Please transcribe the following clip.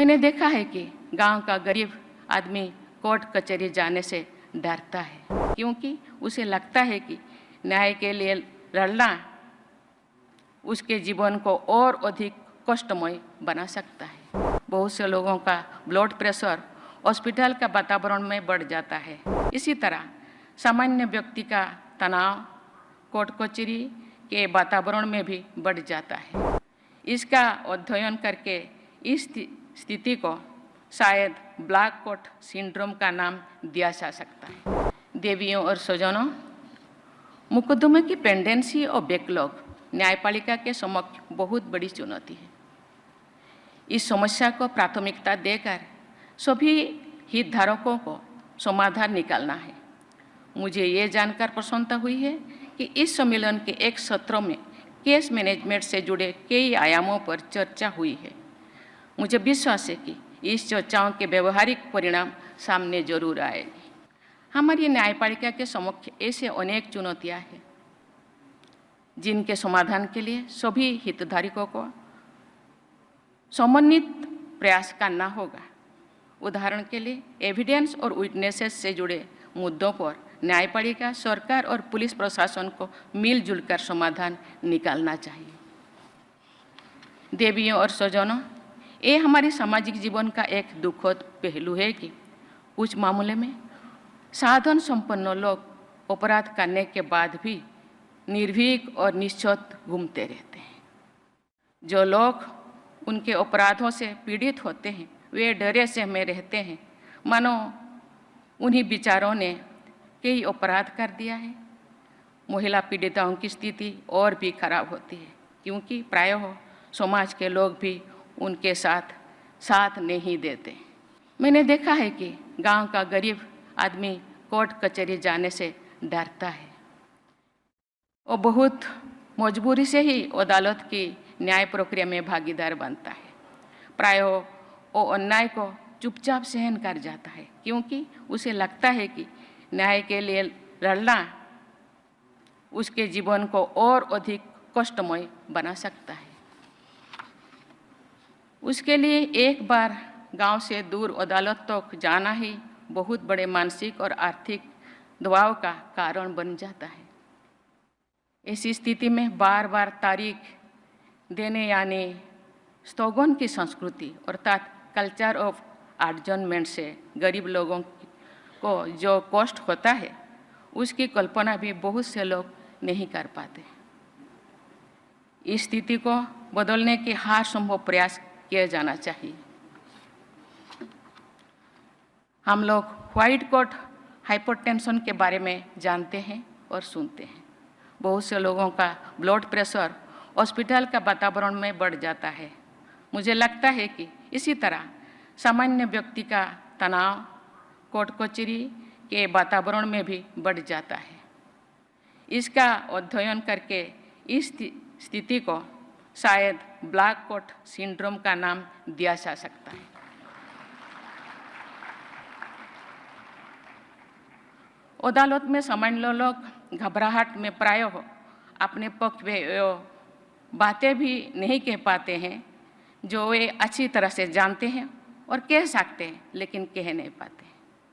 मैंने देखा है कि गांव का गरीब आदमी कोर्ट कचहरी जाने से डरता है, क्योंकि उसे लगता है कि न्याय के लिए लड़ना उसके जीवन को और अधिक कष्टमय बना सकता है। बहुत से लोगों का ब्लड प्रेशर हॉस्पिटल का वातावरण में बढ़ जाता है। इसी तरह सामान्य व्यक्ति का तनाव कोर्ट कचहरी के वातावरण में भी बढ़ जाता है। इसका अध्ययन करके इस स्थिति को शायद ब्लैक कोट सिंड्रोम का नाम दिया जा सकता है। देवियों और स्वजनों, मुकदमे की पेंडेंसी और बैकलॉग न्यायपालिका के समक्ष बहुत बड़ी चुनौती है। इस समस्या को प्राथमिकता देकर सभी हितधारकों को समाधान निकालना है। मुझे ये जानकर प्रसन्नता हुई है कि इस सम्मेलन के एक सत्र में केस मैनेजमेंट से जुड़े कई आयामों पर चर्चा हुई है। मुझे विश्वास है कि इस चर्चाओं के व्यवहारिक परिणाम सामने जरूर आएंगे। हमारी न्यायपालिका के समक्ष ऐसे अनेक चुनौतियां हैं जिनके समाधान के लिए सभी हितधारकों को समन्वित प्रयास करना होगा। उदाहरण के लिए एविडेंस और विटनेसेस से जुड़े मुद्दों पर न्यायपालिका, सरकार और पुलिस प्रशासन को मिलजुल कर समाधान निकालना चाहिए। देवियों और स्वजनों, ये हमारे सामाजिक जीवन का एक दुखद पहलू है कि कुछ मामले में साधन संपन्न लोग अपराध करने के बाद भी निर्भीक और निश्चत घूमते रहते हैं। जो लोग उनके अपराधों से पीड़ित होते हैं वे डरे से में रहते हैं, मानो उन्हीं बेचारों ने कई अपराध कर दिया है। महिला पीड़िताओं की स्थिति और भी खराब होती है, क्योंकि प्रायः समाज के लोग भी उनके साथ नहीं देते। मैंने देखा है कि गांव का गरीब आदमी कोर्ट कचहरी जाने से डरता है। वो बहुत मजबूरी से ही अदालत की न्याय प्रक्रिया में भागीदार बनता है। प्रायः वो अन्याय को चुपचाप सहन कर जाता है, क्योंकि उसे लगता है कि न्याय के लिए लड़ना उसके जीवन को और अधिक कष्टमय बना सकता है। उसके लिए एक बार गांव से दूर अदालत तक जाना ही बहुत बड़े मानसिक और आर्थिक दबाव का कारण बन जाता है। ऐसी स्थिति में बार बार तारीख देने यानी स्थगन की संस्कृति अर्थात कल्चर ऑफ एडजर्नमेंट से गरीब लोगों को जो कष्ट होता है उसकी कल्पना भी बहुत से लोग नहीं कर पाते। इस स्थिति को बदलने के हर संभव प्रयास किया जाना चाहिए। हम लोग व्हाइट कोट हाइपरटेंशन के बारे में जानते हैं और सुनते हैं। बहुत से लोगों का ब्लड प्रेशर हॉस्पिटल का वातावरण में बढ़ जाता है। मुझे लगता है कि इसी तरह सामान्य व्यक्ति का तनाव कोर्ट कचहरी के वातावरण में भी बढ़ जाता है। इसका अध्ययन करके इस स्थिति को शायद ब्लैक कोट सिंड्रोम का नाम दिया जा सकता है। अदालत में सामान्य लोग घबराहट में प्रायः अपने पक्ष में बातें भी नहीं कह पाते हैं जो वे अच्छी तरह से जानते हैं और कह सकते हैं, लेकिन कह नहीं पाते।